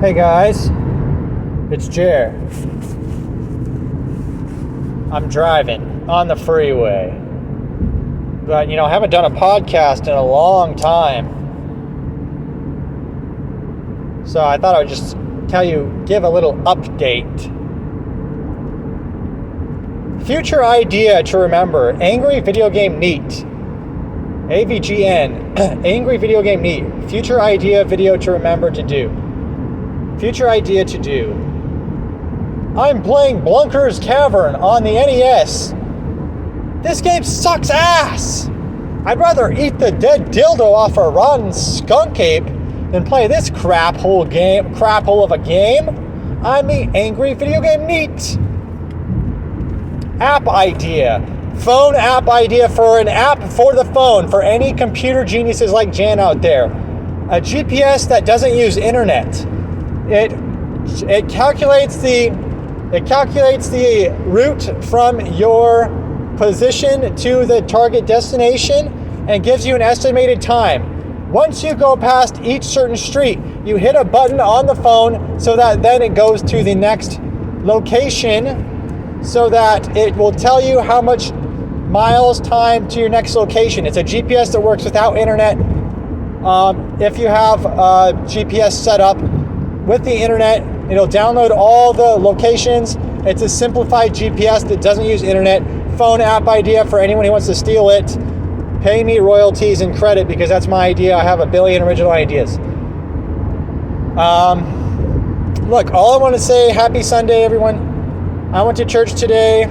Hey guys, it's Jer. I'm driving on the freeway. But, I haven't done a podcast in a long time. So I thought I would just give a little update. Future idea to remember, Angry Video Game NEET. AVGN, Angry Video Game NEET. Future idea video to remember to do. Future idea to do. I'm playing Blunker's Cavern on the NES. This game sucks ass. I'd rather eat the dead dildo off a rotten skunk ape than play this crap hole of a game. I'm the Angry Video Game NEET. App idea. Phone app idea for an app for the phone for any computer geniuses like Jan out there. A GPS that doesn't use internet. It calculates the route from your position to the target destination and gives you an estimated time. Once you go past each certain street, you hit a button on the phone so that then it goes to the next location so that it will tell you how much miles time to your next location. It's a GPS that works without internet. If you have a GPS set up with the internet, it'll download all the locations. It's a simplified GPS that doesn't use internet. Phone app idea for anyone who wants to steal it. Pay me royalties and credit because that's my idea. I have a billion original ideas. Look, all I want to say, happy Sunday, everyone. I went to church today.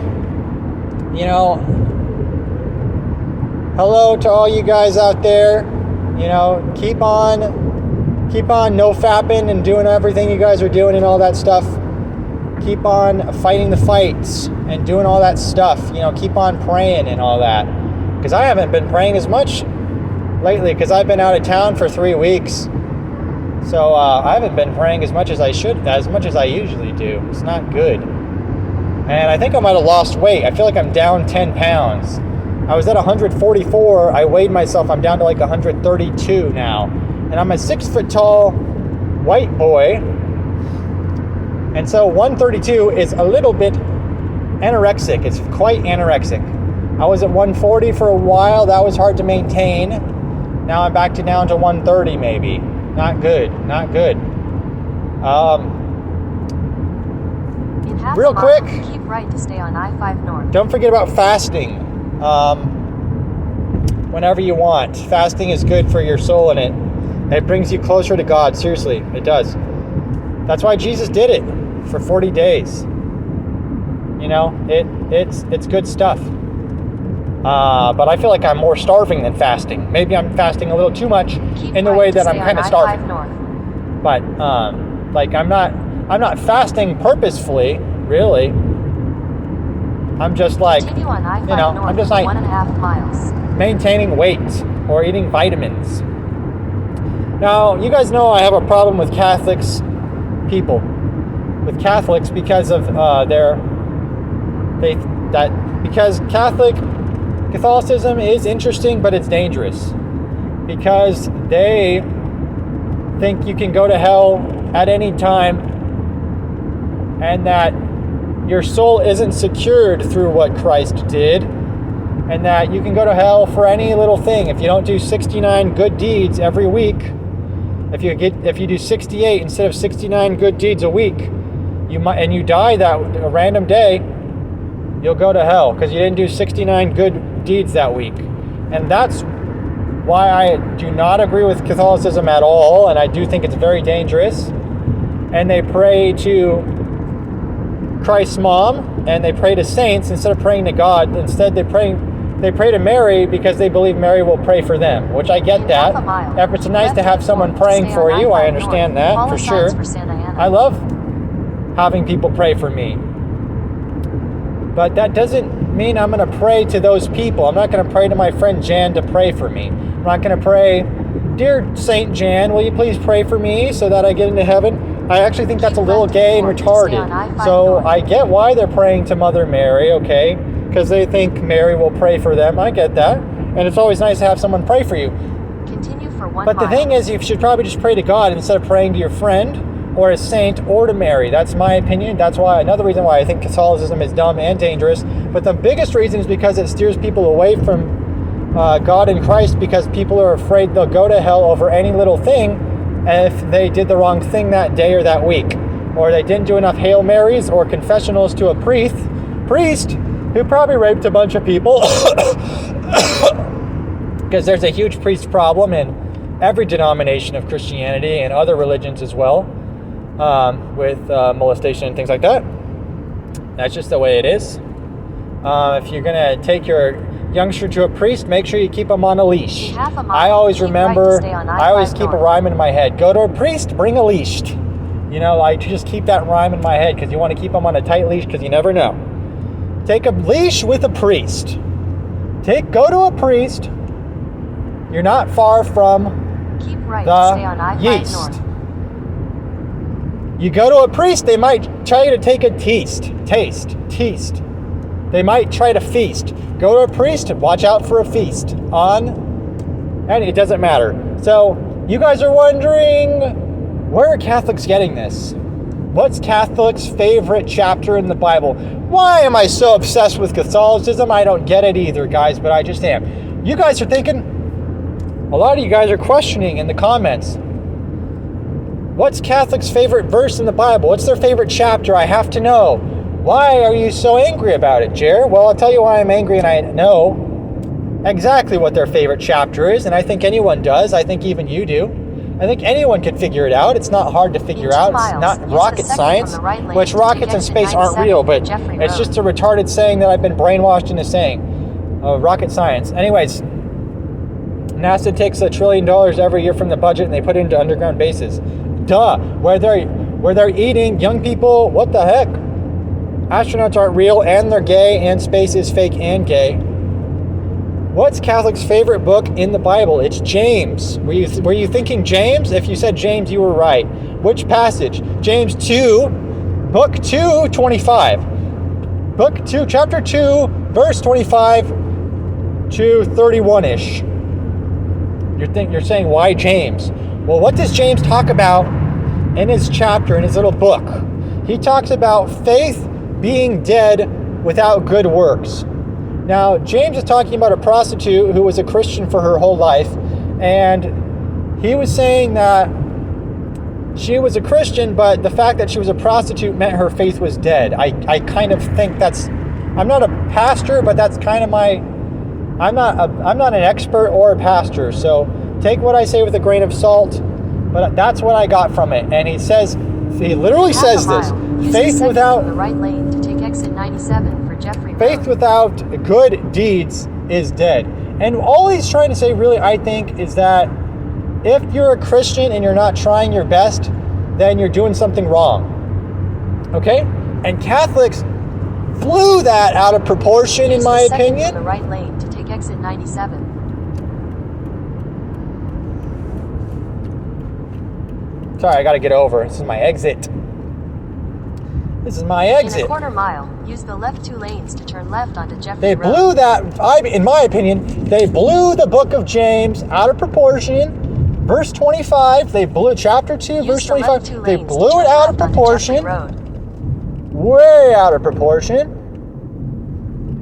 Hello to all you guys out there. Keep on no fapping and doing everything you guys are doing and all that stuff. Keep on fighting the fights and doing all that stuff. Keep on praying and all that. Because I haven't been praying as much lately because I've been out of town for 3 weeks. So I haven't been praying as much as I usually do. It's not good. And I think I might have lost weight. I feel like I'm down 10 pounds. I was at 144. I weighed myself. I'm down to like 132 now. And I'm a 6 foot tall white boy. And so 132 is a little bit anorexic. It's quite anorexic. I was at 140 for a while. That was hard to maintain. Now I'm back down to 130 maybe. Not good. Real quick. Keep right to stay on I-5 North. Don't forget about fasting. Whenever you want. Fasting is good for your soul and it brings you closer to God. Seriously, it does. That's why Jesus did it for 40 days. It's good stuff. But I feel like I'm more starving than fasting. Maybe I'm fasting a little too much in the way that I'm kind of starving. But I'm not fasting purposefully, really. I'm just I'm just 1.5 miles. Maintaining weight or eating vitamins. Now, you guys know I have a problem with Catholics because of because Catholicism is interesting, but it's dangerous because they think you can go to hell at any time and that your soul isn't secured through what Christ did, and that you can go to hell for any little thing. If you don't do 69 good deeds every week, if you do 68 instead of 69 good deeds a week, you die a random day, you'll go to hell because you didn't do 69 good deeds that week. And that's why I do not agree with Catholicism at all, and I do think it's very dangerous. And they pray to Christ's mom, and they pray to saints instead of praying to God. Instead, they pray to Mary because they believe Mary will pray for them, which I get that. It's nice to have someone praying for you. I understand that for sure. I love having people pray for me. But that doesn't mean I'm going to pray to those people. I'm not going to pray to my friend Jan to pray for me. I'm not going to pray, "Dear Saint Jan, will you please pray for me so that I get into heaven?" I actually think that's a little gay and retarded. So I get why they're praying to Mother Mary, okay? Because they think Mary will pray for them. I get that. And it's always nice to have someone pray for you. Continue for 1 But the mile. thing is, you should probably just pray to God instead of praying to your friend or a saint or to marry. That's my opinion. That's why another reason why I think Catholicism is dumb and dangerous. But the biggest reason is because it steers people away from God and Christ, because people are afraid they'll go to hell over any little thing if they did the wrong thing that day or that week, or they didn't do enough Hail Marys or confessionals to a priest who probably raped a bunch of people, because there's a huge priest problem in every denomination of Christianity and other religions as well, with molestation and things like that. That's just the way it is. If you're going to take your youngster to a priest, make sure you keep them on a leash. I always remember, I always keep a rhyme in my head. Go to a priest, bring a leash. You know, I just keep that rhyme in my head because you want to keep them on a tight leash because you never know. Take a leash with a priest. Go to a priest. You're not far from Keep right, stay on the I-5 yeast. North. You go to a priest, they might try to take a taste. They might try to feast. Go to a priest, watch out for a feast and it doesn't matter. So you guys are wondering, where are Catholics getting this? What's Catholics' favorite chapter in the Bible? Why am I so obsessed with Catholicism? I don't get it either, guys, but I just am. You guys are thinking, a lot of you guys are questioning in the comments, what's Catholics' favorite verse in the Bible? What's their favorite chapter? I have to know. Why are you so angry about it, Jer? Well, I'll tell you why I'm angry, and I know exactly what their favorite chapter is, and I think anyone does. I think even you do. I think anyone could figure it out. It's not hard to figure out. It's not rocket science, which rockets in space aren't real, but it's just a retarded saying that I've been brainwashed into saying. Rocket science. Anyways, NASA takes $1 trillion every year from the budget and they put it into underground bases. Duh. Where they're eating young people. What the heck? Astronauts aren't real, and they're gay, and space is fake and gay. What's Catholic's favorite book in the Bible? It's James. Were you thinking James? If you said James, you were right. Which passage? James 2, book 2, 25. Book 2, chapter 2, verse 25 to 31-ish. You're saying, why James? Well, what does James talk about in his chapter, in his little book? He talks about faith being dead without good works. Now, James is talking about a prostitute who was a Christian for her whole life, and he was saying that she was a Christian, but the fact that she was a prostitute meant her faith was dead. I kind of think that's, I'm not a pastor, but that's kind of my, I'm not an expert or a pastor, so take what I say with a grain of salt, but that's what I got from it. And he literally says this, faith without the right lane to take exit 97 for Jeffrey faith Road. without good deeds is dead. And all he's trying to say, really, I think, is that if you're a Christian and you're not trying your best, then you're doing something wrong. Okay? And Catholics blew that out of proportion, in my opinion. The right lane to take exit 97. Sorry, I gotta get over. This is my exit. This is my exit. In a quarter mile, use the left 2 lanes to turn left onto Jeffrey They Road. blew that, in my opinion, they blew the book of James out of proportion. Verse 25, they blew chapter 2, Use verse the left 25. 2 They lanes to blew turn it out of left onto proportion. Jeffrey Road. Way out of proportion.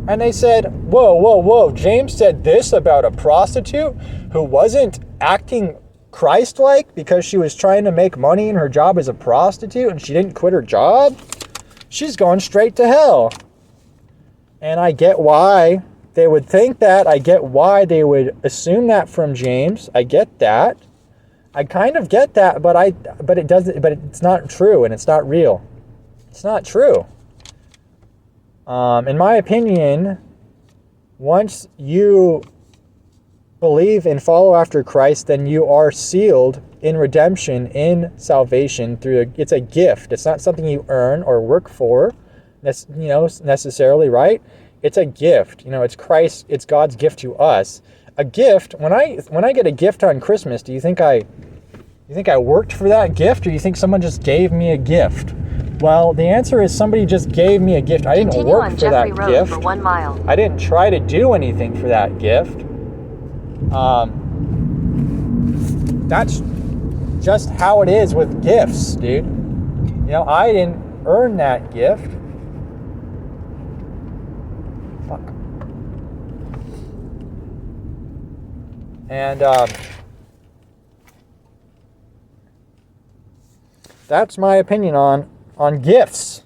And they said, whoa, James said this about a prostitute who wasn't acting Christ-like because she was trying to make money in her job as a prostitute and she didn't quit her job. She's going straight to hell. And I get why they would think that. I get why they would assume that from James. I get that. I kind of get that, but it's not true and it's not real. It's not true. In my opinion, once you believe and follow after Christ, then you are sealed in redemption, in salvation it's a gift. It's not something you earn or work for, necessarily, right? It's a gift. It's Christ. It's God's gift to us. A gift. When I get a gift on Christmas, do you think I worked for that gift, or do you think someone just gave me a gift? Well, the answer is somebody just gave me a gift. I didn't work for that gift. Continue on Jeffrey Road for 1 mile. I didn't try to do anything for that gift. That's just how it is with gifts, dude. I didn't earn that gift. Fuck. And that's my opinion on gifts.